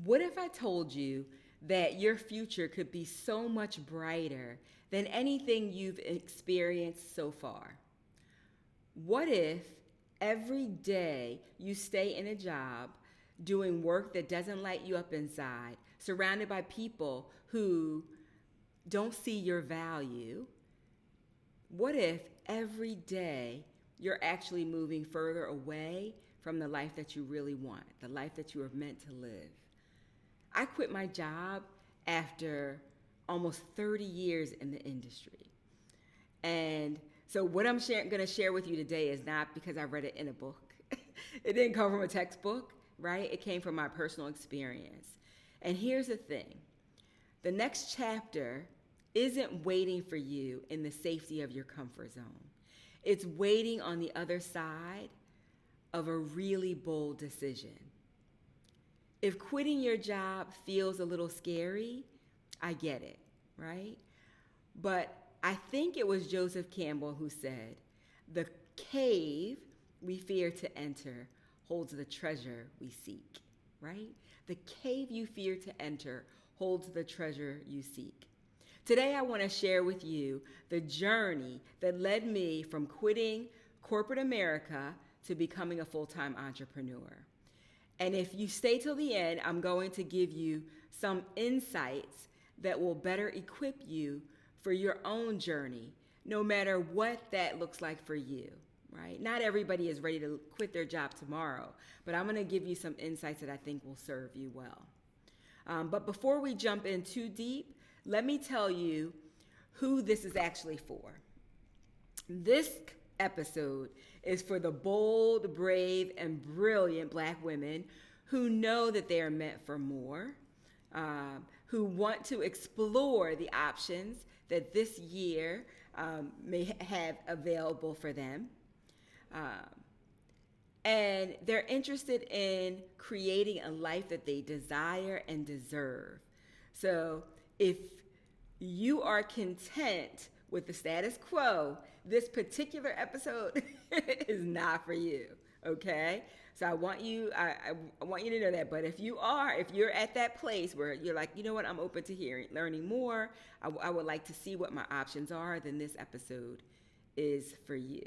What if I told you that your future could be so much brighter than anything you've experienced so far? What if every day you stay in a job doing work that doesn't light you up inside, surrounded by people who don't see your value? What if every day you're actually moving further away from the life that you really want, the life that you were meant to live? I quit my job after almost 30 years in the industry. And so, what I'm going to share with you today is not because I read it in a book. It didn't come from a textbook, right? It came from my personal experience. And here's the thing, the next chapter isn't waiting for you in the safety of your comfort zone, it's waiting on the other side of a really bold decision. If quitting your job feels a little scary, I get it, right? But I think it was Joseph Campbell who said, "The cave we fear to enter holds the treasure we seek," right? The cave you fear to enter holds the treasure you seek. Today, I want to share with you the journey that led me from quitting corporate America to becoming a full-time entrepreneur. And if you stay till the end, I'm going to give you some insights that will better equip you for your own journey, no matter what that looks like for you, right? Not everybody is ready to quit their job tomorrow, but I'm going to give you some insights that I think will serve you well. But before we jump in too deep, let me tell you who this is actually for. This episode is for the bold, brave, and brilliant Black women who know that they are meant for more, who want to explore the options that this year may have available for them. And they're interested in creating a life that they desire and deserve. So if you are content with the status quo, this particular episode is not for you, okay? So I want you to know that. But if you're at that place where you're like, you know what, I'm open to learning more, I would like to see what my options are, then this episode is for you.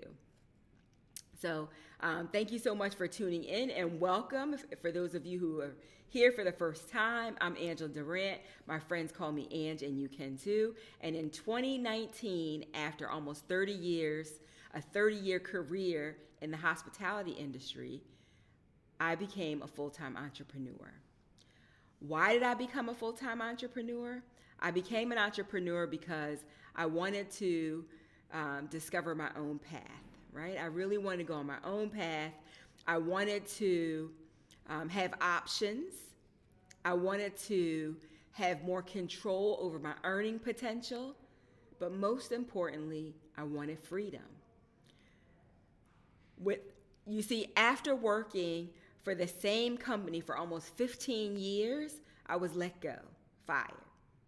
So thank you so much for tuning in, and welcome. For those of you who are here for the first time, I'm Angela Durant. My friends call me Ange, and you can too. And in 2019, after almost 30 years, a 30-year career in the hospitality industry, I became a full-time entrepreneur. Why did I become a full-time entrepreneur? I became an entrepreneur because I wanted to discover my own path. Right? I really wanted to go on my own path. I wanted to have options. I wanted to have more control over my earning potential. But most importantly, I wanted freedom. You see, after working for the same company for almost 15 years, I was let go, fired.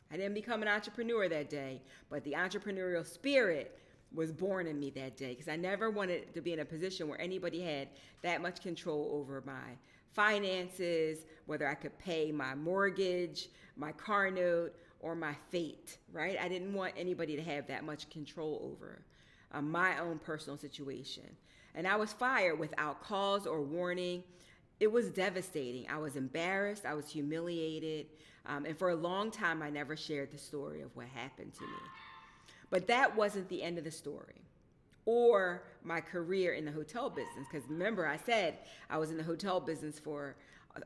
I didn't become an entrepreneur that day, but the entrepreneurial spirit was born in me that day, because I never wanted to be in a position where anybody had that much control over my finances, whether I could pay my mortgage, my car note, or my fate, right? I didn't want anybody to have that much control over my own personal situation. And I was fired without cause or warning. It was devastating. I was embarrassed. I was humiliated. And for a long time, I never shared the story of what happened to me. But that wasn't the end of the story or my career in the hotel business, because remember, I said I was in the hotel business for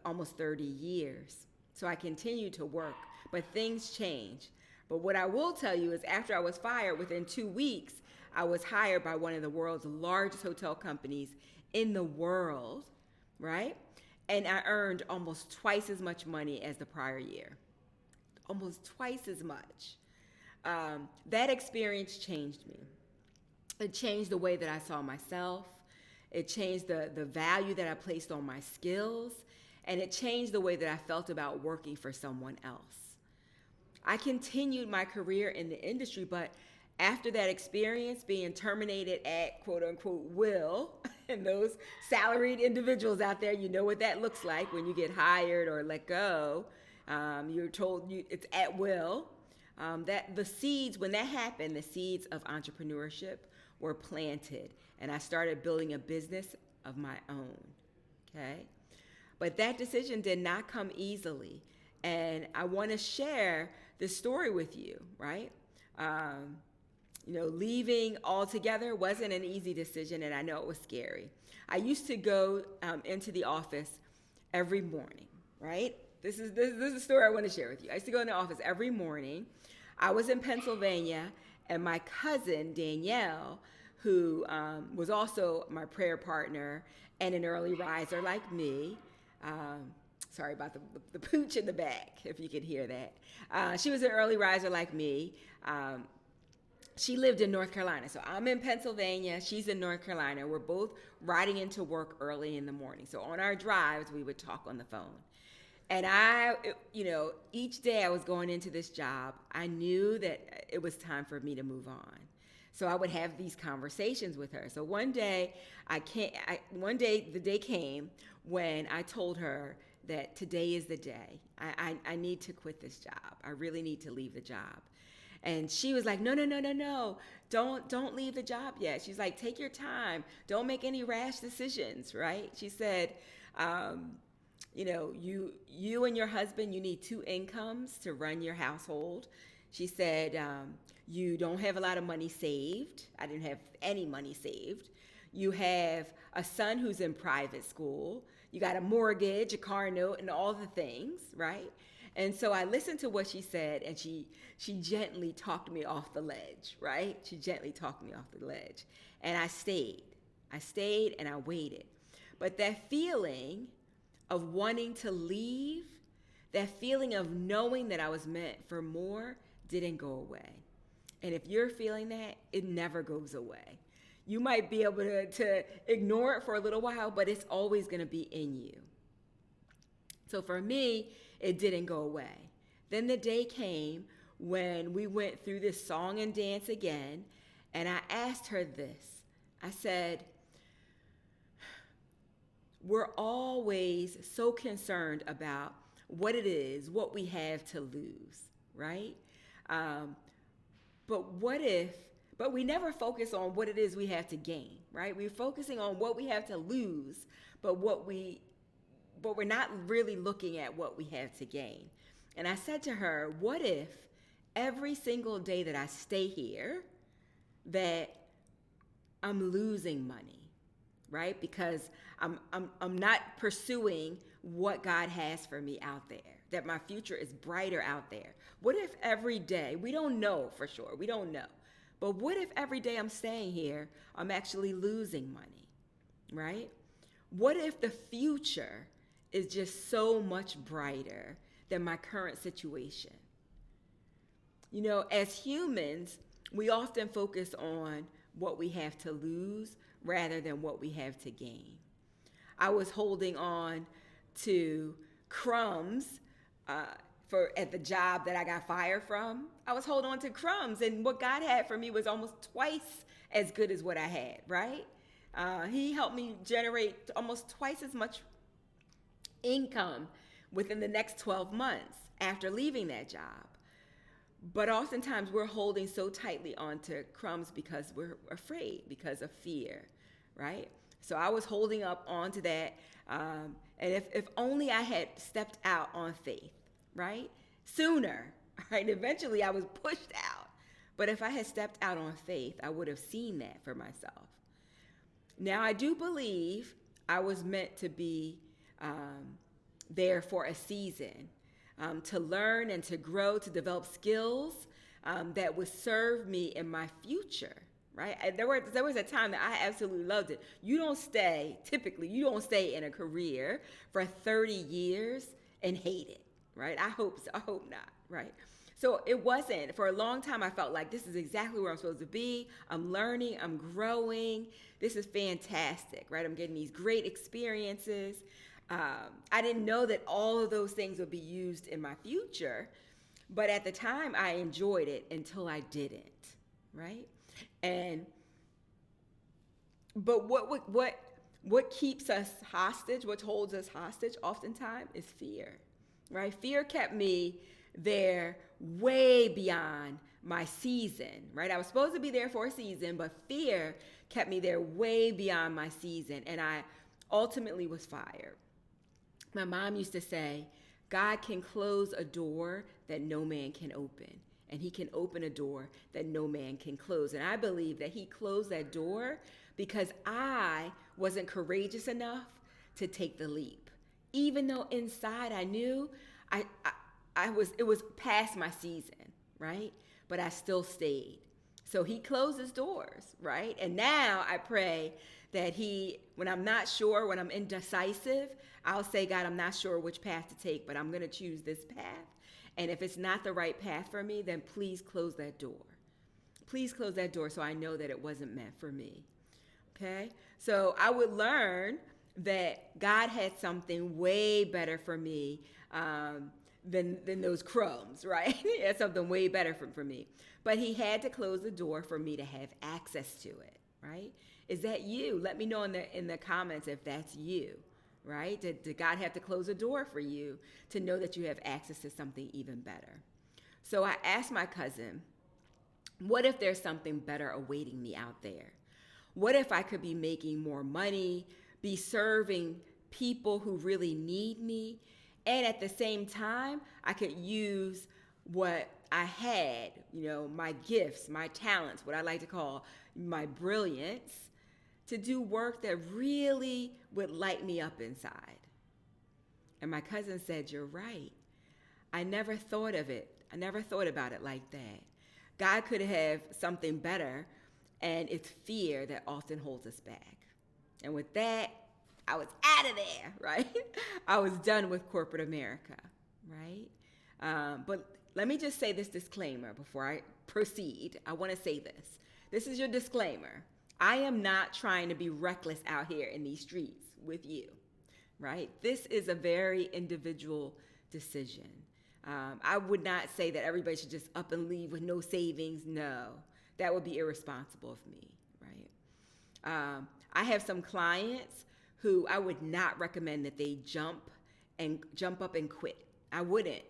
almost 30 years. So I continued to work, but things changed. But what I will tell you is, after I was fired, within 2 weeks, I was hired by one of the world's largest hotel companies in the world, right? And I earned almost twice as much money as the prior year. Almost twice as much. That experience changed me. It changed the way that I saw myself. It changed the value that I placed on my skills. And it changed the way that I felt about working for someone else. I continued my career in the industry, but after that experience, being terminated at quote unquote will, And those salaried individuals out there, you know what that looks like when you get hired or let go. You're told it's at will. That the seeds, when that happened, the seeds of entrepreneurship were planted, and I started building a business of my own. Okay, but that decision did not come easily, and I want to share this story with you. Right. Leaving altogether wasn't an easy decision, and I know it was scary. I used to go into the office every morning, right? This is a story I want to share with you. I used to go in the office every morning. I was in Pennsylvania, and my cousin, Danielle, who was also my prayer partner and an early riser like me, sorry about the pooch in the back, if you could hear that. She was an early riser like me. She lived in North Carolina. So I'm in Pennsylvania. She's in North Carolina. We're both riding into work early in the morning. So on our drives, we would talk on the phone. And each day I was going into this job, I knew that it was time for me to move on. So I would have these conversations with her. So one day the day came when I told her that today is the day. I need to quit this job. I really need to leave the job. And she was like, no, don't leave the job yet. She's like, take your time. Don't make any rash decisions, right? She said, you and your husband, you need 2 incomes to run your household. She said, you don't have a lot of money saved. I didn't have any money saved. You have a son who's in private school. You got a mortgage, a car note, and all the things, right? And so I listened to what she said, and she gently talked me off the ledge, right? She gently talked me off the ledge. And I stayed. And I waited. But that feeling of wanting to leave, that feeling of knowing that I was meant for more didn't go away. And if you're feeling that, it never goes away. You might be able to ignore it for a little while, but it's always going to be in you. So for me, it didn't go away. Then the day came when we went through this song and dance again, and I asked her this. I said, we're always so concerned about what it is, what we have to lose, right? But we never focus on what it is we have to gain, right? We're focusing on what we have to lose, but we're not really looking at what we have to gain. And I said to her, what if every single day that I stay here, that I'm losing money, right? Because I'm not pursuing what God has for me out there, that my future is brighter out there. What if every day, we don't know for sure, we don't know, but what if every day I'm staying here, I'm actually losing money, right? What if the future is just so much brighter than my current situation? As humans, we often focus on what we have to lose rather than what we have to gain. I was holding on to crumbs at the job that I got fired from. I was holding on to crumbs, and what God had for me was almost twice as good as what I had, right? He helped me generate almost twice as much income within the next 12 months after leaving that job. But oftentimes we're holding so tightly onto crumbs because we're afraid, because of fear, right? So I was holding up onto that. And if only I had stepped out on faith, right? Sooner, right? Eventually I was pushed out. But if I had stepped out on faith, I would have seen that for myself. Now, I do believe I was meant to be there for a season, to learn and to grow, to develop skills that would serve me in my future, right? There was a time that I absolutely loved it. Typically, you don't stay in a career for 30 years and hate it, right? I hope not, right? So it wasn't. For a long time, I felt like this is exactly where I'm supposed to be. I'm learning, I'm growing. This is fantastic, right? I'm getting these great experiences. I didn't know that all of those things would be used in my future, but at the time I enjoyed it until I didn't, right? But what what keeps us hostage, what holds us hostage oftentimes is fear, right? Fear kept me there way beyond my season, right? I was supposed to be there for a season, but fear kept me there way beyond my season, and I ultimately was fired. My mom used to say, God can close a door that no man can open, and he can open a door that no man can close. And I believe that he closed that door because I wasn't courageous enough to take the leap. Even though inside I knew it was past my season, right? But I still stayed. So he closes doors, right? And now I pray that when I'm not sure, when I'm indecisive, I'll say, God, I'm not sure which path to take, but I'm going to choose this path. And if it's not the right path for me, then please close that door. Please close that door so I know that it wasn't meant for me. Okay? So I would learn that God had something way better for me than those crumbs, right? He had something way better for me. But he had to close the door for me to have access to it, right? Is that you? Let me know in the comments if that's you, right? Did God have to close a door for you to know that you have access to something even better? So I asked my cousin, what if there's something better awaiting me out there? What if I could be making more money, be serving people who really need me, and at the same time, I could use what I had, my gifts, my talents, what I like to call my brilliance, to do work that really would light me up inside. And my cousin said, you're right. I never thought of it. I never thought about it like that. God could have something better, and it's fear that often holds us back. And with that, I was out of there, right? I was done with corporate America, right? But let me just say this disclaimer before I proceed. I want to say this. This is your disclaimer. I am not trying to be reckless out here in these streets with you, right? This is a very individual decision. I would not say that everybody should just up and leave with no savings. No, that would be irresponsible of me, right? I have some clients who I would not recommend that they jump up and quit. I wouldn't.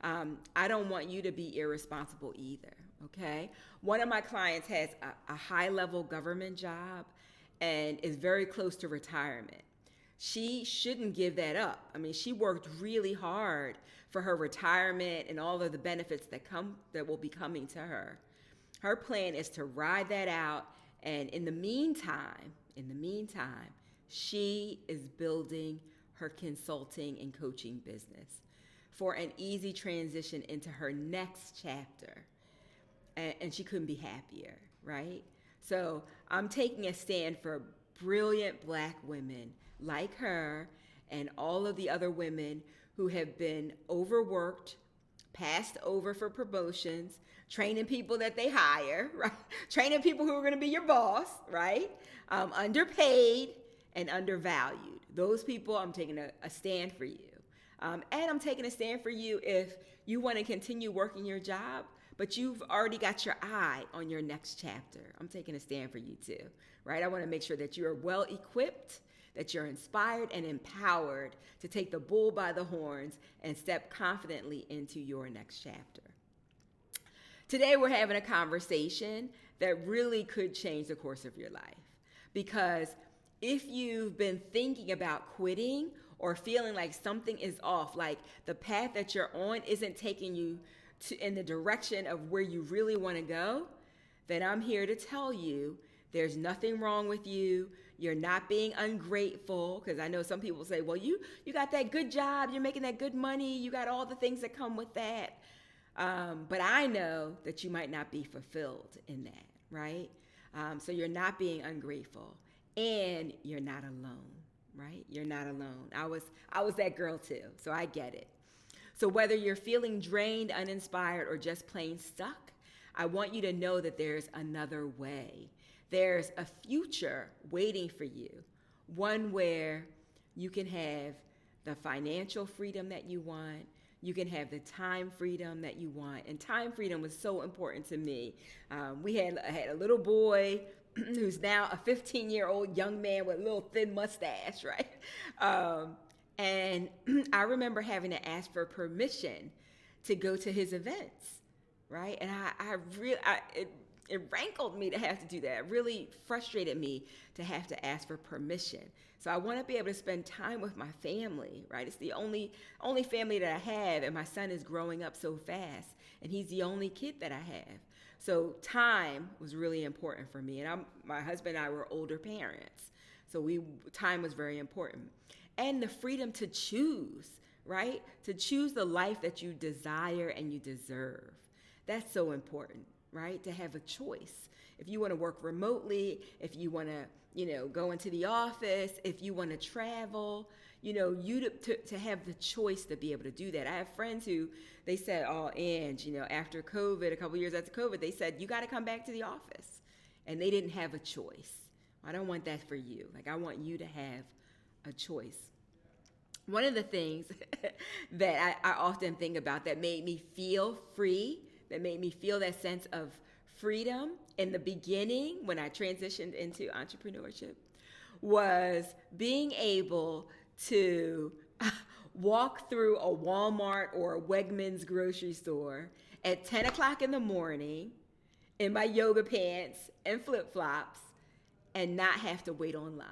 I don't want you to be irresponsible either, okay? One of my clients has a high-level government job and is very close to retirement. She shouldn't give that up. I mean, she worked really hard for her retirement and all of the benefits that will be coming to her. Her plan is to ride that out, and in the meantime, she is building her consulting and coaching business for an easy transition into her next chapter. And she couldn't be happier, right? So I'm taking a stand for brilliant Black women like her and all of the other women who have been overworked, passed over for promotions, training people that they hire, right? Training people who are going to be your boss, right? Underpaid and undervalued. Those people, I'm taking a stand for you. And I'm taking a stand for you if you want to continue working your job, but you've already got your eye on your next chapter. I'm taking a stand for you too, right? I want to make sure that you're well equipped, that you're inspired and empowered to take the bull by the horns and step confidently into your next chapter. Today, we're having a conversation that really could change the course of your life. Because if you've been thinking about quitting or feeling like something is off, like the path that you're on isn't taking you in the direction of where you really want to go, then I'm here to tell you there's nothing wrong with you. You're not being ungrateful, because I know some people say, well, you got that good job, you're making that good money, you got all the things that come with that. But I know that you might not be fulfilled in that, right? So you're not being ungrateful, and you're not alone, right? You're not alone. I was that girl too, so I get it. So whether you're feeling drained, uninspired, or just plain stuck, I want you to know that there's another way. There's a future waiting for you, one where you can have the financial freedom that you want. You can have the time freedom that you want. And time freedom was so important to me. We had a little boy who's now a 15-year-old young man with a little thin mustache, right? And I remember having to ask for permission to go to his events, right? And it rankled me to have to do that. It really frustrated me to have to ask for permission. So I want to be able to spend time with my family, right? It's the only family that I have, and my son is growing up so fast, and he's the only kid that I have. So time was really important for me, and my husband and I were older parents, so time was very important, and the freedom to choose, right? To choose the life that you desire and you deserve. That's so important, right? To have a choice. If you want to work remotely, if you want to, go into the office, if you want to travel, to have the choice to be able to do that. I have friends who, they said, Ange, after COVID, a couple years after COVID, they said, you got to come back to the office. And they didn't have a choice. I don't want that for you. Like, I want you to have a choice. One of the things that I often think about that made me feel free, that made me feel that sense of freedom in the beginning when I transitioned into entrepreneurship, was being able to walk through a Walmart or a Wegmans grocery store at 10 o'clock in the morning in my yoga pants and flip-flops and not have to wait online,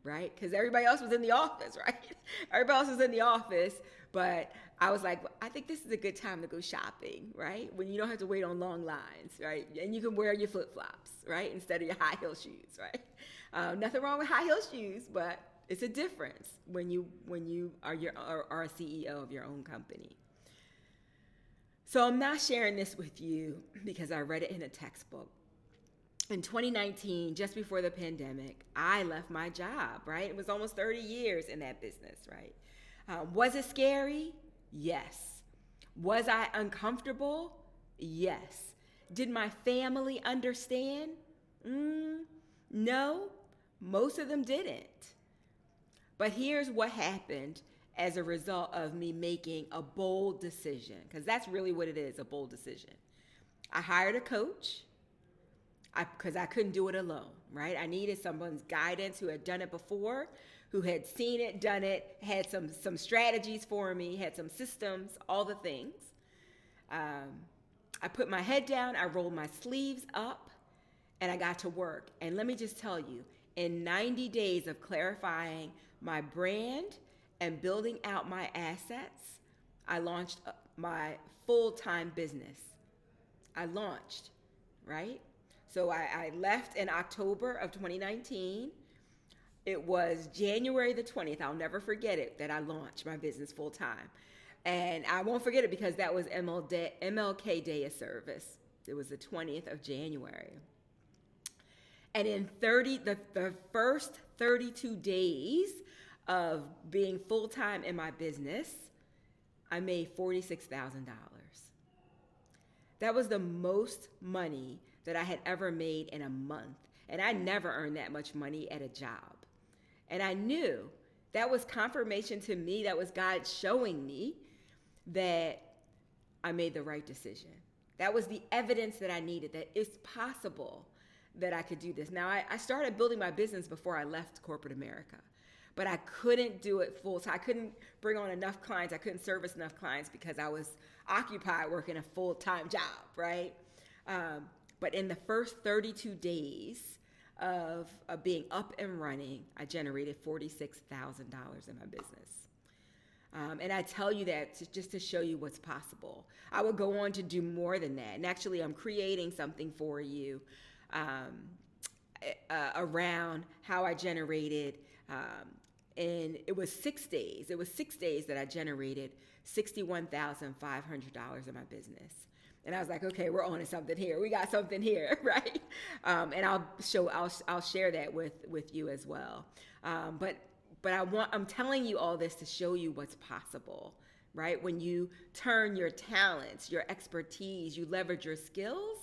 right? Because everybody else was in the office, right? Everybody else was in the office, but I was like, I think this is a good time to go shopping, right? When you don't have to wait on long lines, right? And you can wear your flip-flops, right? Instead of your high heel shoes, right? Nothing wrong with high heel shoes, but it's a difference when you are a CEO of your own company. So I'm not sharing this with you because I read it in a textbook. In 2019, just before the pandemic, I left my job, right? It was almost 30 years in that business, right? Was it scary? Yes. Was I uncomfortable? Yes. Did my family understand? No, most of them didn't. But here's what happened as a result of me making a bold decision, because that's really what it is, a bold decision. I hired a coach because I couldn't do it alone, right? I needed someone's guidance who had done it before, who had seen it, done it, had some strategies for me, had some systems, all the things. I put my head down, I rolled my sleeves up, and I got to work. And let me just tell you, in 90 days of clarifying my brand and building out my assets, I launched my full-time business. I launched, right? So I left in October of 2019. It was January the 20th, I'll never forget it, that I launched my business full-time. And I won't forget it because that was MLK Day of Service. It was the 20th of January. And in the first 32 days of being full-time in my business, I made $46,000. That was the most money that I had ever made in a month. And I never earned that much money at a job. And I knew that was confirmation to me, that was God showing me that I made the right decision. That was the evidence that I needed, that it's possible that I could do this. Now, I started building my business before I left corporate America, but I couldn't do it full time. I couldn't bring on enough clients. I couldn't service enough clients because I was occupied working a full-time job, right? But in the first 32 days of being up and running, I generated $46,000 in my business. And I tell you that just to show you what's possible. I will go on to do more than that. And actually, I'm creating something for you around how I generated, and it was 6 days. It was 6 days that I generated $61,500 in my business. And I was like, okay, we're on to something here. We got something here, right? And I'll share that with you as well. But I'm telling you all this to show you what's possible, right? When you turn your talents, your expertise, you leverage your skills,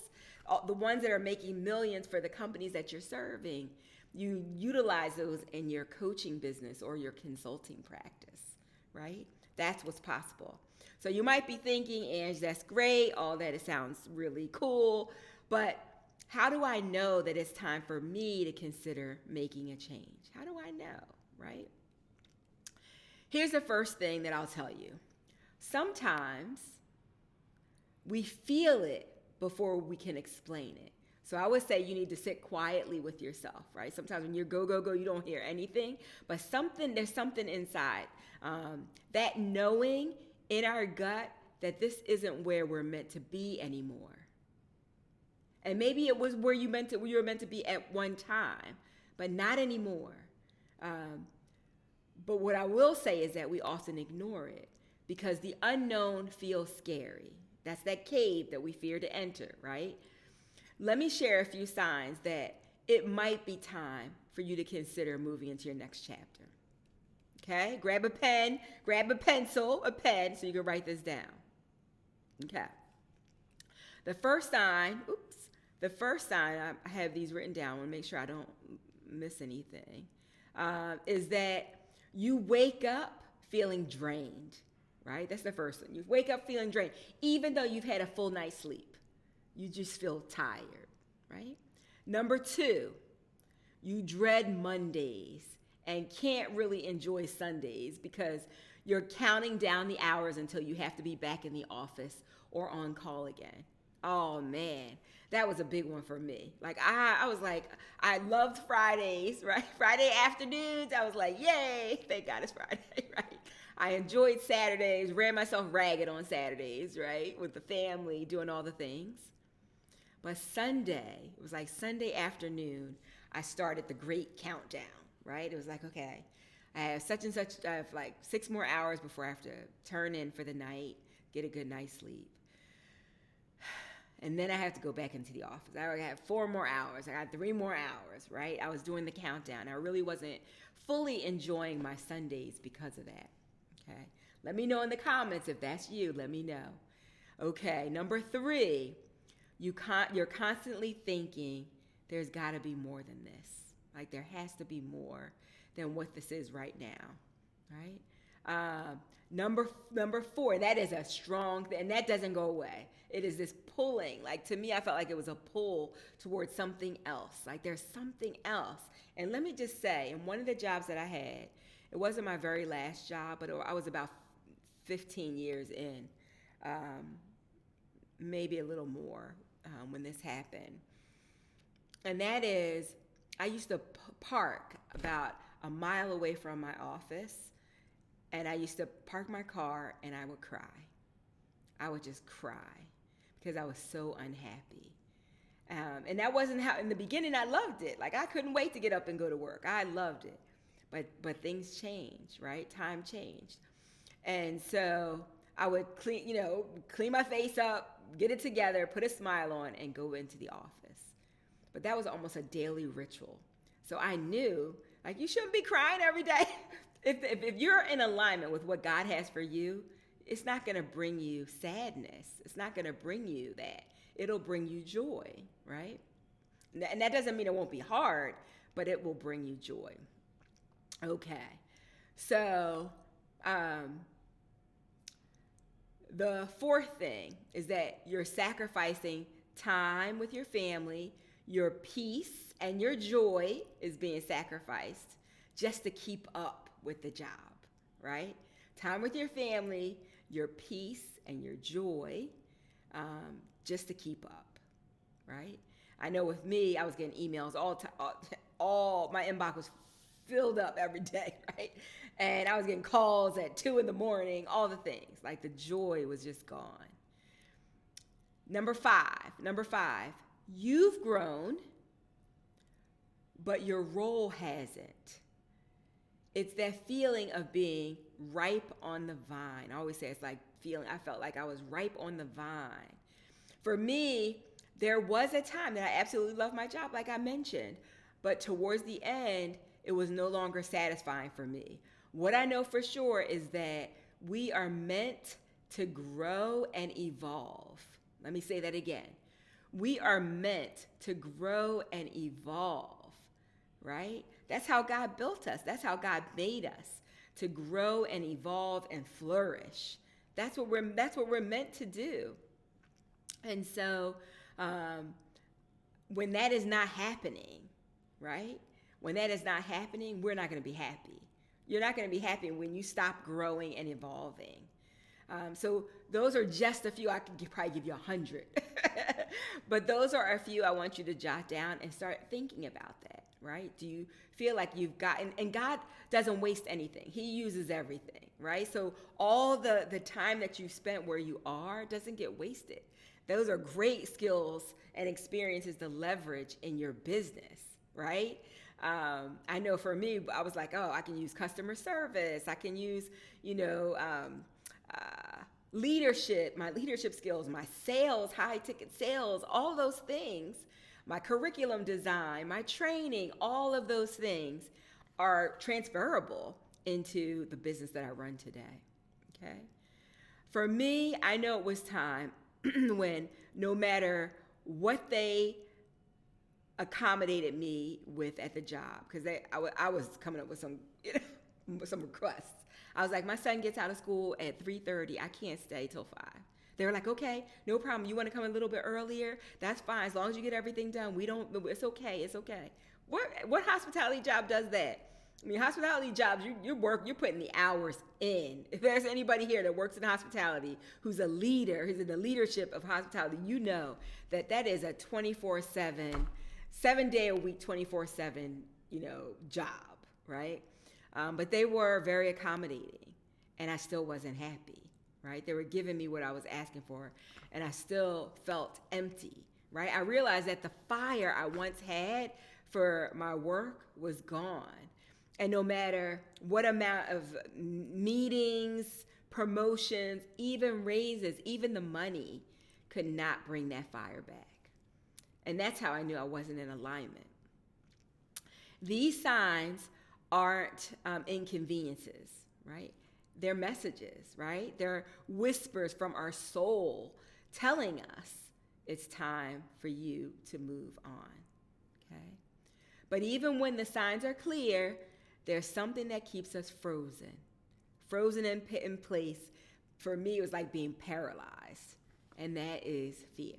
the ones that are making millions for the companies that you're serving, you utilize those in your coaching business or your consulting practice, right? That's what's possible. So you might be thinking, Ange, that's great, all that, it sounds really cool, but how do I know that it's time for me to consider making a change? How do I know, right? Here's the first thing that I'll tell you. Sometimes we feel it before we can explain it. So I would say you need to sit quietly with yourself, right? Sometimes when you're go, go, go, you don't hear anything, but there's something inside. That knowing in our gut that this isn't where we're meant to be anymore. And maybe it was where you were meant to be at one time, but not anymore. But what I will say is that we often ignore it because the unknown feels scary. That's that cave that we fear to enter, right? Let me share a few signs that it might be time for you to consider moving into your next chapter. Okay? Grab a pen, grab a pencil, a pen, so you can write this down. Okay. The first sign, I have these written down. I want to make sure I don't miss anything, is that you wake up feeling drained, right? That's the first one. You wake up feeling drained, even though you've had a full night's sleep. You just feel tired, right? Number 2, you dread Mondays and can't really enjoy Sundays because you're counting down the hours until you have to be back in the office or on call again. Oh man, that was a big one for me. Like I was like, I loved Fridays, right? Friday afternoons, I was like, yay, thank God it's Friday, right? I enjoyed Saturdays, ran myself ragged on Saturdays, right? With the family, doing all the things. But Sunday, it was like Sunday afternoon, I started the great countdown, right? It was like, okay, I have such and such, I have like 6 more hours before I have to turn in for the night, get a good night's sleep. And then I have to go back into the office. I have 4 more hours. I got 3 more hours, right? I was doing the countdown. I really wasn't fully enjoying my Sundays because of that, okay? Let me know in the comments if that's you. Let me know. Okay, number 3, you're constantly thinking there's got to be more than this. Like there has to be more than what this is right now, right? Number 4, that is a strong thing, and that doesn't go away. It is this pulling. Like to me, I felt like it was a pull towards something else. Like there's something else. And let me just say, in one of the jobs that I had, it wasn't my very last job, but I was about 15 years in, maybe a little more when this happened. And that is, I used to park about a mile away from my office, and I used to park my car and I would cry. I would just cry because I was so unhappy. And that wasn't how, in the beginning, I loved it. Like I couldn't wait to get up and go to work. I loved it. But things changed, right? Time changed. And so I would clean my face up, get it together, put a smile on, and go into the office. But that was almost a daily ritual. So I knew, like, you shouldn't be crying every day. If you're in alignment with what God has for you, it's not going to bring you sadness. It's not going to bring you that. It'll bring you joy, right? And that doesn't mean it won't be hard, but it will bring you joy. Okay. So the 4th thing is that you're sacrificing time with your family. Your peace and your joy is being sacrificed just to keep up with the job, right? Time with your family, your peace and your joy, just to keep up, right? I know with me, I was getting emails all my inbox was filled up every day, right? And I was getting calls at 2 a.m, all the things. Like the joy was just gone. Number five, you've grown, but your role hasn't. It's that feeling of being ripe on the vine. I always say it's like I felt like I was ripe on the vine. For me, there was a time that I absolutely loved my job, like I mentioned, but towards the end, it was no longer satisfying for me. What I know for sure is that we are meant to grow and evolve. Let me say that again. We are meant to grow and evolve, right? That's how God built us. That's how God made us, to grow and evolve and flourish. That's what we're meant to do. And so when that is not happening, right? When that is not happening, we're not going to be happy. You're not going to be happy when you stop growing and evolving. So those are just a few. I could probably give you 100. But those are a few I want you to jot down and start thinking about that, right? Do you feel like you've gotten, and God doesn't waste anything. He uses everything, right? So all the time that you've spent where you are doesn't get wasted. Those are great skills and experiences to leverage in your business, right? I know for me, I was like, oh, I can use customer service. I can use, leadership, my leadership skills, my sales, high ticket sales, all those things, my curriculum design, my training, all of those things are transferable into the business that I run today. Okay. For me, I know it was time when no matter what they accommodated me with at the job, because I was coming up with some, some requests. I was like, my son gets out of school at 3:30. I can't stay till 5. They were like, okay, no problem. You want to come a little bit earlier? That's fine. As long as you get everything done, it's okay. It's okay. What hospitality job does that? I mean, hospitality jobs, you're putting the hours in. If there's anybody here that works in hospitality who's a leader, who's in the leadership of hospitality, you know that is a 24/7, 7-day a week, 24/7, job, right? But they were very accommodating, and I still wasn't happy, right? They were giving me what I was asking for, and I still felt empty, right? I realized that the fire I once had for my work was gone. And no matter what amount of meetings, promotions, even raises, even the money could not bring that fire back. And that's how I knew I wasn't in alignment. These signs aren't inconveniences, right? They're messages, right? They're whispers from our soul telling us it's time for you to move on, okay? But even when the signs are clear, there's something that keeps us frozen in place. For me, it was like being paralyzed, and that is fear.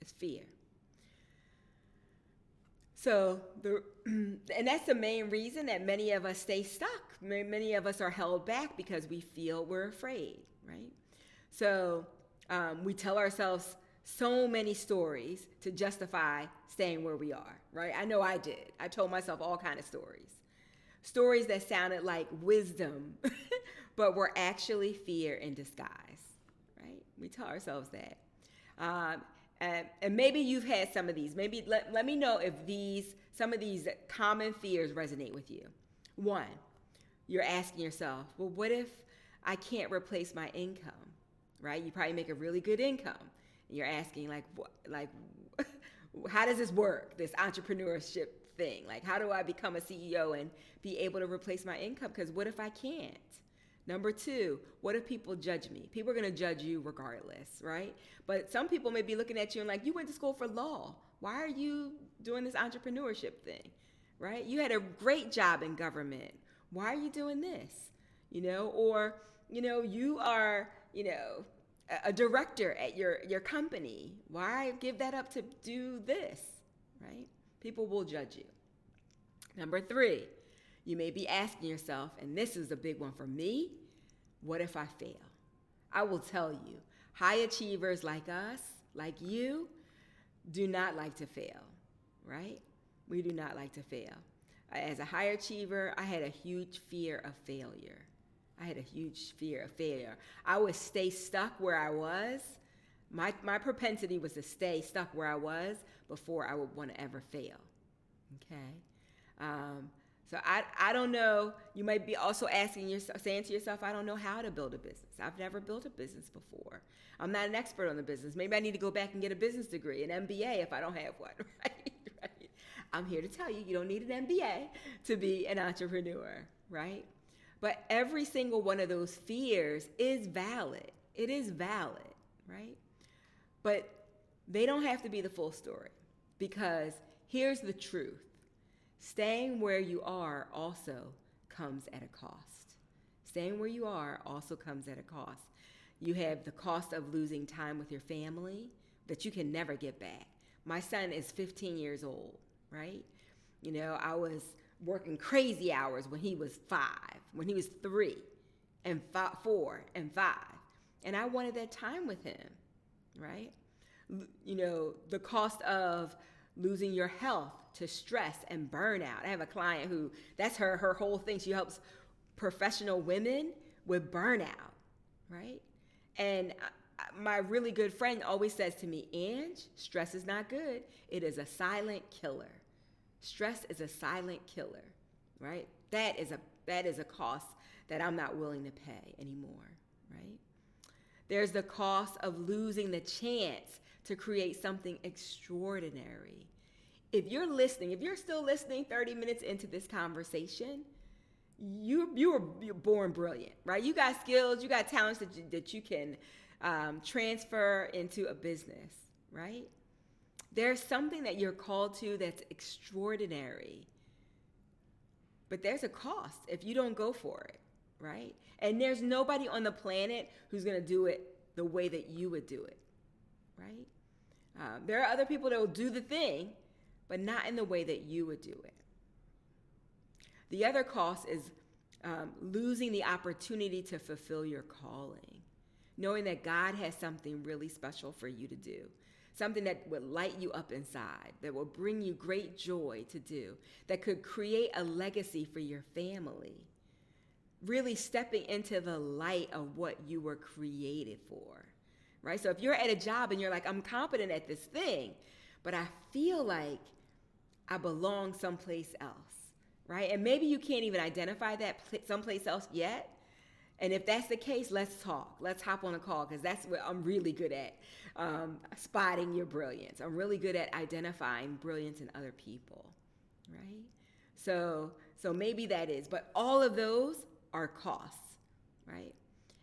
It's fear. So, and that's the main reason that many of us stay stuck. Many of us are held back because we feel we're afraid, right? So we tell ourselves so many stories to justify staying where we are, right? I know I did. I told myself all kinds of stories that sounded like wisdom, but were actually fear in disguise, right? We tell ourselves that. And maybe you've had some of these. Maybe let me know if some of these common fears resonate with you. 1, you're asking yourself, well, what if I can't replace my income, right? You probably make a really good income. And you're asking, how does this work, this entrepreneurship thing? Like, how do I become a CEO and be able to replace my income? Because what if I can't? Number 2, what if people judge me? People are going to judge you regardless, right? But some people may be looking at you and like, you went to school for law. Why are you doing this entrepreneurship thing, right? You had a great job in government. Why are you doing this? Or, you are, a director at your company. Why give that up to do this, right? People will judge you. Number 3, you may be asking yourself, and this is a big one for me, what if I fail? I will tell you, high achievers like us, like you, do not like to fail, right? We do not like to fail. As a high achiever, I had a huge fear of failure. I would stay stuck where I was. My propensity was to stay stuck where I was before I would want to ever fail, okay? So I don't know. You might be also saying to yourself, I don't know how to build a business. I've never built a business before. I'm not an expert on the business. Maybe I need to go back and get a business degree, an MBA if I don't have one, right? I'm here to tell you, you don't need an MBA to be an entrepreneur, right? But every single one of those fears is valid. It is valid, right? But they don't have to be the full story, because here's the truth. Staying where you are also comes at a cost. Staying where you are also comes at a cost. You have the cost of losing time with your family that you can never get back. My son is 15 years old, right? You know, I was working crazy hours when he was 5, when he was 3 and 4 and 5. And I wanted that time with him, right? You know, the cost of losing your health to stress and burnout. I have a client who, that's her whole thing. She helps professional women with burnout, right? And my really good friend always says to me, Ange, stress is not good. It is a silent killer. Stress is a silent killer, right? That is a cost that I'm not willing to pay anymore, right? There's the cost of losing the chance to create something extraordinary. If you're still listening 30 minutes into this conversation, you were born brilliant, right? You got skills, you got talents that you can transfer into a business, right? There's something that you're called to that's extraordinary, but there's a cost if you don't go for it, right? And there's nobody on the planet who's going to do it the way that you would do it, right? There are other people that will do the thing, but not in the way that you would do it. The other cost is losing the opportunity to fulfill your calling, knowing that God has something really special for you to do, something that would light you up inside, that will bring you great joy to do, that could create a legacy for your family, really stepping into the light of what you were created for, right? So if you're at a job and you're like, I'm competent at this thing, but I feel like I belong someplace else, right? And maybe you can't even identify that someplace else yet. And if that's the case, let's talk. Let's hop on a call, because that's what I'm really good at, spotting your brilliance. I'm really good at identifying brilliance in other people, right? So maybe that is. But all of those are costs, right?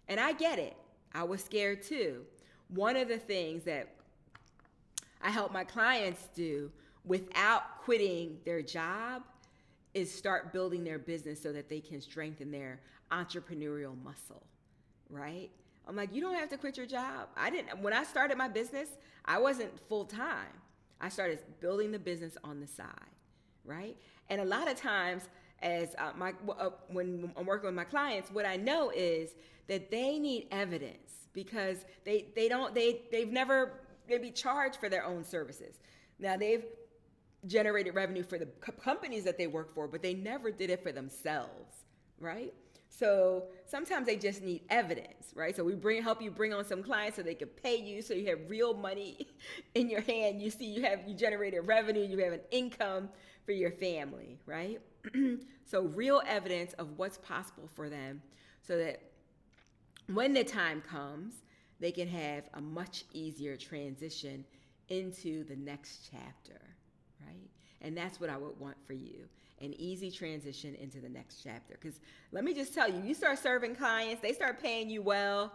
And I get it. I was scared too. One of the things that I help my clients do without quitting their job is start building their business so that they can strengthen their entrepreneurial muscle, right? I'm like, you don't have to quit your job. When I started my business, I wasn't full time. I started building the business on the side, right? And a lot of times, when I'm working with my clients, what I know is that they need evidence, because they've never maybe charged for their own services. Now they've generated revenue for the companies that they work for, but they never did it for themselves, right? So sometimes they just need evidence, right? So we help you bring on some clients so they can pay you, so you have real money in your hand. You see, you generated revenue, you have an income for your family, right? So real evidence of what's possible for them, so that when the time comes, they can have a much easier transition into the next chapter, right? And that's what I would want for you, an easy transition into the next chapter. Because let me just tell you, you start serving clients, they start paying you well,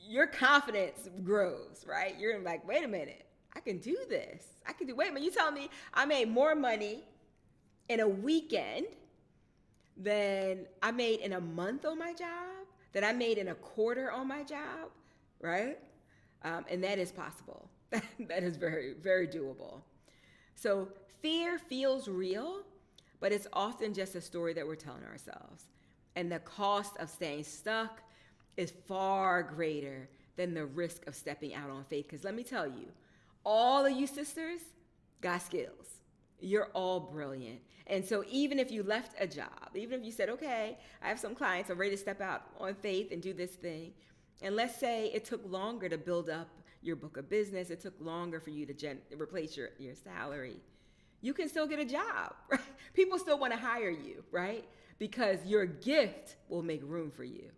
your confidence grows, right? You're like, wait a minute, I can do this. Wait a minute, you telling me I made more money in a weekend than I made in a month on my job, that I made in a quarter on my job, right? And that is possible. That is very, very doable. So fear feels real, but it's often just a story that we're telling ourselves. And the cost of staying stuck is far greater than the risk of stepping out on faith. Because let me tell you, all of you sisters got skills. You're all brilliant. And so even if you left a job, even if you said, okay, I have some clients, I'm ready to step out on faith and do this thing. And let's say it took longer to build up your book of business. It took longer for you to replace your salary. You can still get a job, right? People still want to hire you, right? Because your gift will make room for you.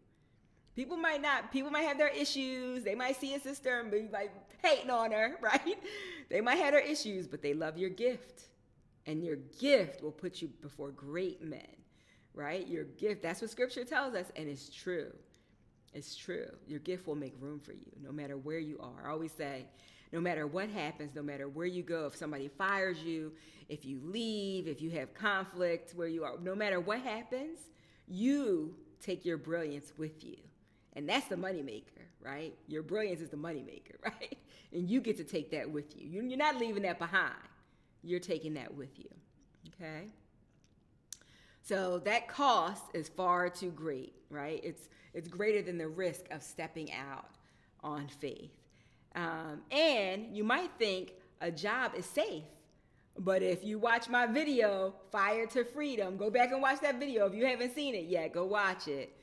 People might have their issues. They might see a sister and be like hating on her, right? They might have their issues, but they love your gift. And your gift will put you before great men, right? Your gift, that's what scripture tells us, and it's true. It's true. Your gift will make room for you no matter where you are. I always say, no matter what happens, no matter where you go, if somebody fires you, if you leave, if you have conflict where you are, no matter what happens, you take your brilliance with you. And that's the moneymaker, right? Your brilliance is the moneymaker, right? And you get to take that with you. You're not leaving that behind. You're taking that with you, okay? So that cost is far too great, right? It's greater than the risk of stepping out on faith. And you might think a job is safe. But if you watch my video, Fire to Freedom, go back and watch that video. If you haven't seen it yet, go watch it.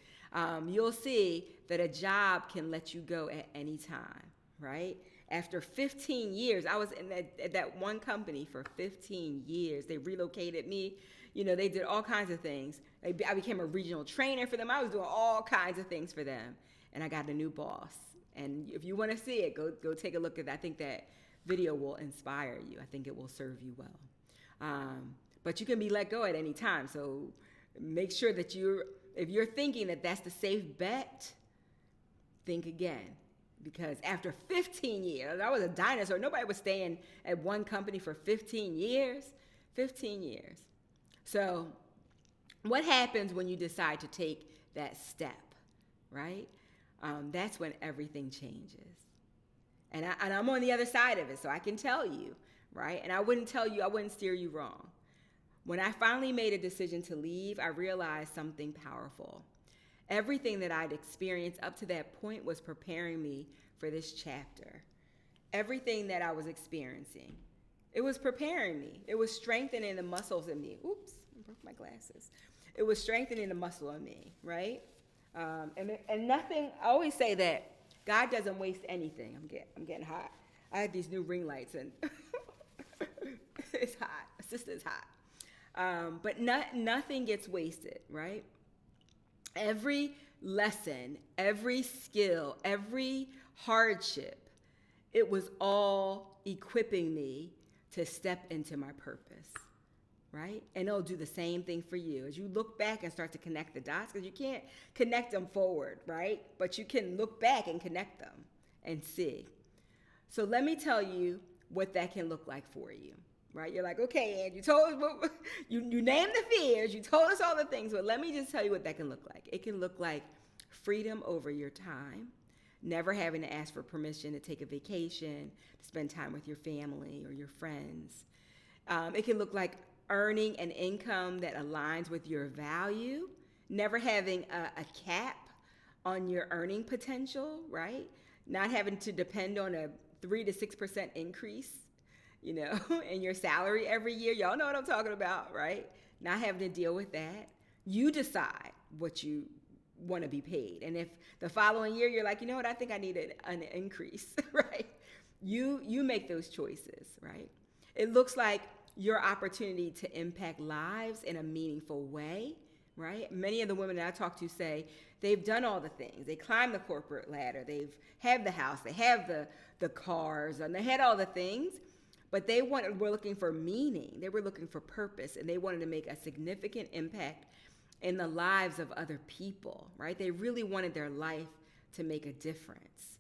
You'll see that a job can let you go at any time, right? After 15 years, I was in that one company for 15 years. They relocated me. You know, they did all kinds of things. I became a regional trainer for them. I was doing all kinds of things for them. And I got a new boss. And if you want to see it, go take a look at that. I think that video will inspire you. I think it will serve you well. But you can be let go at any time. So make sure that if you're thinking that that's the safe bet, think again. Because after 15 years, I was a dinosaur. Nobody was staying at one company for 15 years. 15 years. So what happens when you decide to take that step, right? That's when everything changes. And I'm on the other side of it, so I can tell you, right? And I wouldn't steer you wrong. When I finally made a decision to leave, I realized something powerful. Everything that I'd experienced up to that point was preparing me for this chapter. Everything that I was experiencing, it was preparing me. It was strengthening the muscles in me. Oops, I broke my glasses. It was strengthening the muscle in me, right? And nothing, I always say that God doesn't waste anything. I'm getting hot. I had these new ring lights and it's hot. My sister is hot. But nothing gets wasted, right? Every lesson, every skill, every hardship, it was all equipping me to step into my purpose, right? And it'll do the same thing for you. As you look back and start to connect the dots, because you can't connect them forward, right? But you can look back and connect them and see. So let me tell you what that can look like for you, right? You're like, okay, Ann, you told us, you named the fears, you told us all the things, but let me just tell you what that can look like. It can look like freedom over your time, never having to ask for permission to take a vacation, to spend time with your family or your friends. It can look like earning an income that aligns with your value, never having a cap on your earning potential, right? Not having to depend on a 3 to 6% increase, you know, in your salary every year. Y'all know what I'm talking about, right? Not having to deal with that. You decide what you want to be paid. And if the following year you're like, you know what, I think I need an increase, right? You make those choices, right? It looks like your opportunity to impact lives in a meaningful way, right? Many of the women that I talk to say they've done all the things. They climbed the corporate ladder. They've had the house. They have the cars, and they had all the things. But were looking for meaning. They were looking for purpose, and they wanted to make a significant impact in the lives of other people, right? They really wanted their life to make a difference,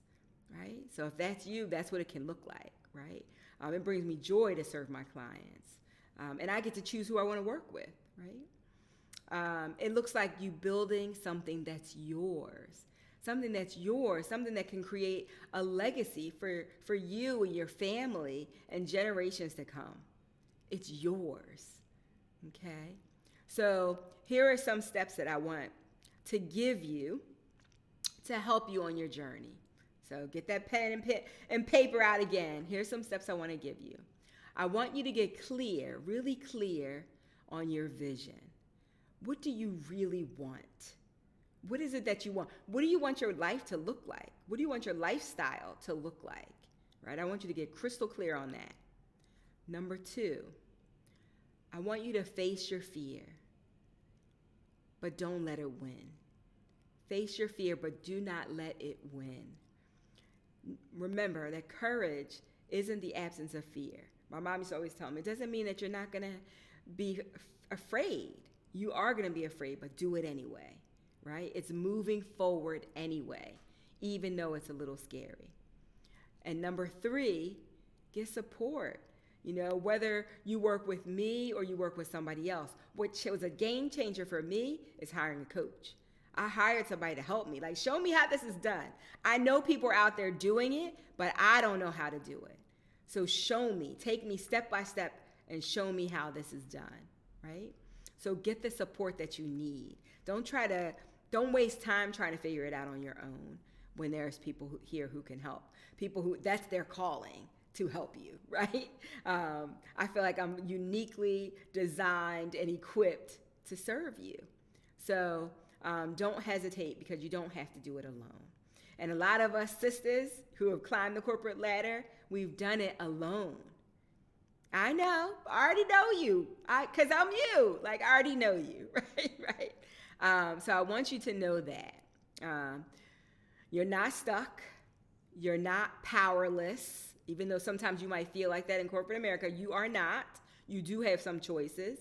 right? So if that's you, that's what it can look like, right? It brings me joy to serve my clients. And I get to choose who I want to work with, right? It looks like you building something that's yours. Something that's yours, something that can create a legacy for you and your family and generations to come. It's yours, okay? So here are some steps that I want to give you to help you on your journey. So get that pen and paper out again. Here's some steps I want to give you. I want you to get clear, really clear on your vision. What do you really want? What is it that you want? What do you want your life to look like? What do you want your lifestyle to look like? Right? I want you to get crystal clear on that. Number 2, I want you to face your fear, but don't let it win. Face your fear, but do not let it win. Remember that courage isn't the absence of fear. My mom used to always tell me, it doesn't mean that you're not going to be afraid. You are going to be afraid, but do it anyway. Right? It's moving forward anyway, even though it's a little scary. And number 3, get support. You know, whether you work with me or you work with somebody else, which was a game changer for me is hiring a coach. I hired somebody to help me. Like, show me how this is done. I know people are out there doing it, but I don't know how to do it. So show me, take me step by step and show me how this is done, right? So get the support that you need. Don't waste time trying to figure it out on your own when there's people here who can help. People who, that's their calling to help you, right? I feel like I'm uniquely designed and equipped to serve you. So don't hesitate, because you don't have to do it alone. And a lot of us sisters who have climbed the corporate ladder, we've done it alone. I know, I already know you, because I'm you. Like, I already know you, right? So I want you to know that. You're not stuck. You're not powerless. Even though sometimes you might feel like that in corporate America, you are not. You do have some choices.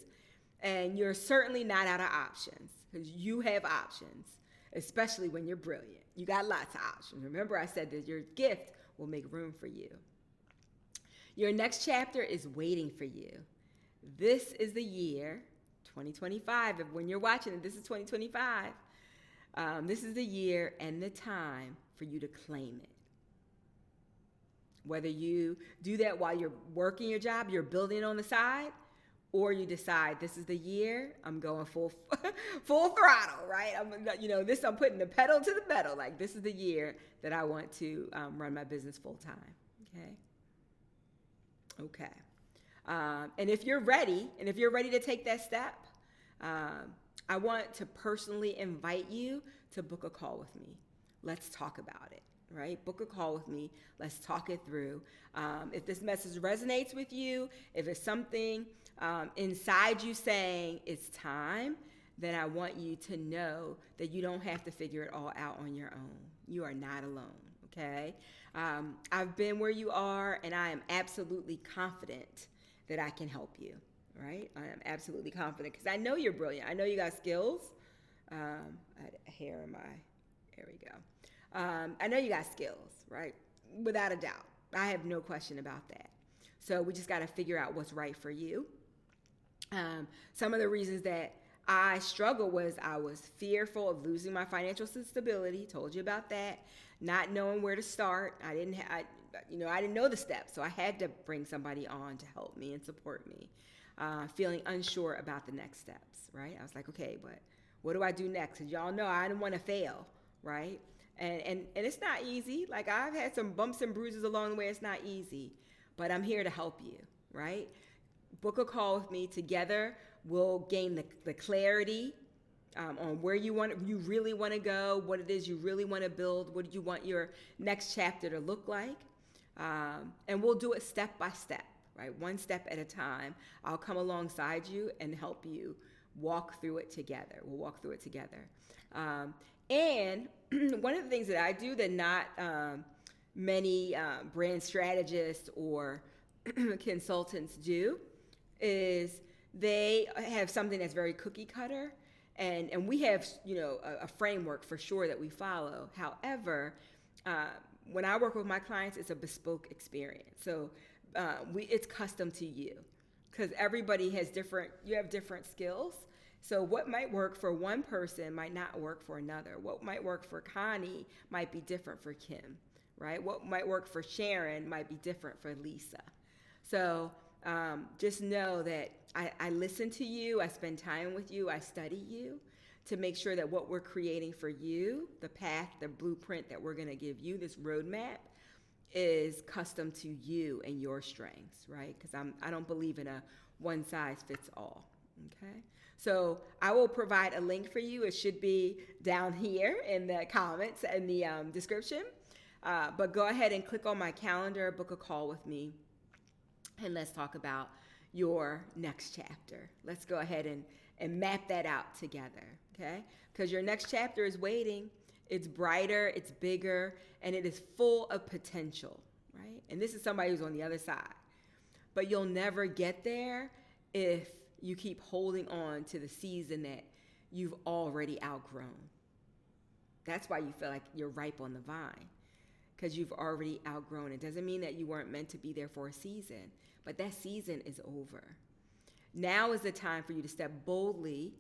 And you're certainly not out of options, because you have options, especially when you're brilliant. You got lots of options. Remember, I said that your gift will make room for you. Your next chapter is waiting for you. This is the year, 2025. When you're watching it, this is 2025. This is the year and the time for you to claim it. Whether you do that while you're working your job, you're building it on the side, or you decide this is the year I'm going full throttle, right? I'm putting the pedal to the metal. Like, this is the year that I want to run my business full time. Okay. And if you're ready to take that step, I want to personally invite you to book a call with me. Let's talk about it, right? Book a call with me. Let's talk it through. If this message resonates with you, if it's something inside you saying it's time, then I want you to know that you don't have to figure it all out on your own. You are not alone, okay? I've been where you are, and I am absolutely confident that I can help you, right? I am absolutely confident, because I know you're brilliant. I know you got skills. I had a hair in my, there we go. I know you got skills, right? Without a doubt. I have no question about that. So we just got to figure out what's right for you. Some of the reasons that I struggled was I was fearful of losing my financial stability. Told you about that. Not knowing where to start. I didn't know the steps, so I had to bring somebody on to help me and support me. Feeling unsure about the next steps, right? I was like, okay, but what do I do next? Because y'all know I didn't want to fail, right? And it's not easy. Like, I've had some bumps and bruises along the way. It's not easy, but I'm here to help you, right? Book a call with me. Together, we'll gain the clarity on where you really want to go, what it is you really want to build, what do you want your next chapter to look like, and we'll do it step by step, right? One step at a time. I'll come alongside you and help you walk through it together. We'll walk through it together. And one of the things that I do that not many brand strategists or consultants do is they have something that's very cookie cutter, and we have a framework for sure that we follow. However, when I work with my clients, it's a bespoke experience. So it's custom to you, because everybody has you have different skills. So what might work for one person might not work for another. What might work for Connie might be different for Kim, right? What might work for Sharon might be different for Lisa. So just know that I listen to you, I spend time with you, I study you to make sure that what we're creating for you, the path, the blueprint that we're going to give you, this roadmap, is custom to you and your strengths, right? Because I don't believe in a one size fits all, okay? So I will provide a link for you. It should be down here in the comments and the description. But go ahead and click on my calendar, book a call with me, and let's talk about your next chapter. Let's go ahead and map that out together, okay? Because your next chapter is waiting. It's brighter, it's bigger, and it is full of potential, right? And this is somebody who's on the other side. But you'll never get there if you keep holding on to the season that you've already outgrown. That's why you feel like you're ripe on the vine, because you've already outgrown. It doesn't mean that you weren't meant to be there for a season, but that season is over. Now is the time for you to step boldly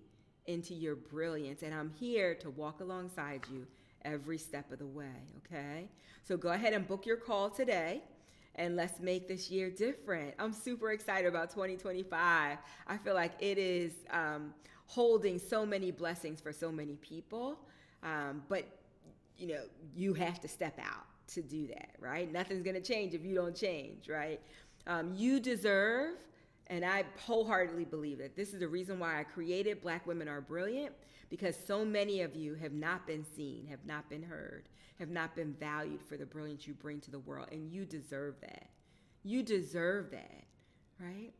into your brilliance. And I'm here to walk alongside you every step of the way, okay? So go ahead and book your call today, and let's make this year different. I'm super excited about 2025. I feel like it is holding so many blessings for so many people, but you have to step out to do that, right? Nothing's gonna change if you don't change, right? You deserve, and I wholeheartedly believe it. This is the reason why I created Black Women Are Brilliant, because so many of you have not been seen, have not been heard, have not been valued for the brilliance you bring to the world, and you deserve that. You deserve that, right?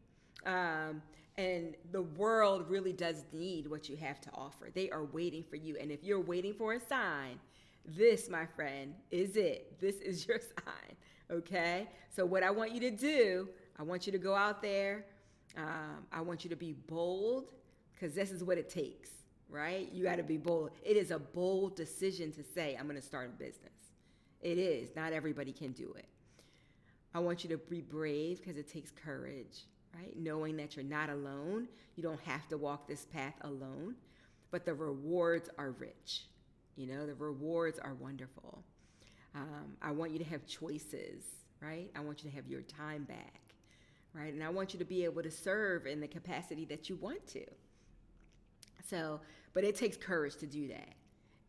And the world really does need what you have to offer. They are waiting for you, and if you're waiting for a sign, this, my friend, is it. This is your sign, okay? So what I want you to do, I want you to go out there. I want you to be bold, because this is what it takes, right? You got to be bold. It is a bold decision to say, I'm going to start a business. It is. Not everybody can do it. I want you to be brave, because it takes courage, right? Knowing that you're not alone. You don't have to walk this path alone, but the rewards are rich. The rewards are wonderful. I want you to have choices, right? I want you to have your time back, right? And I want you to be able to serve in the capacity that you want to. So, but it takes courage to do that.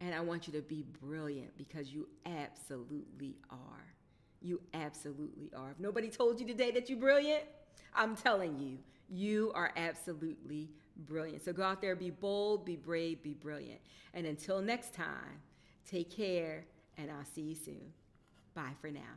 And I want you to be brilliant, because you absolutely are. You absolutely are. If nobody told you today that you're brilliant, I'm telling you, you are absolutely brilliant. So go out there, be bold, be brave, be brilliant. And until next time, take care, and I'll see you soon. Bye for now.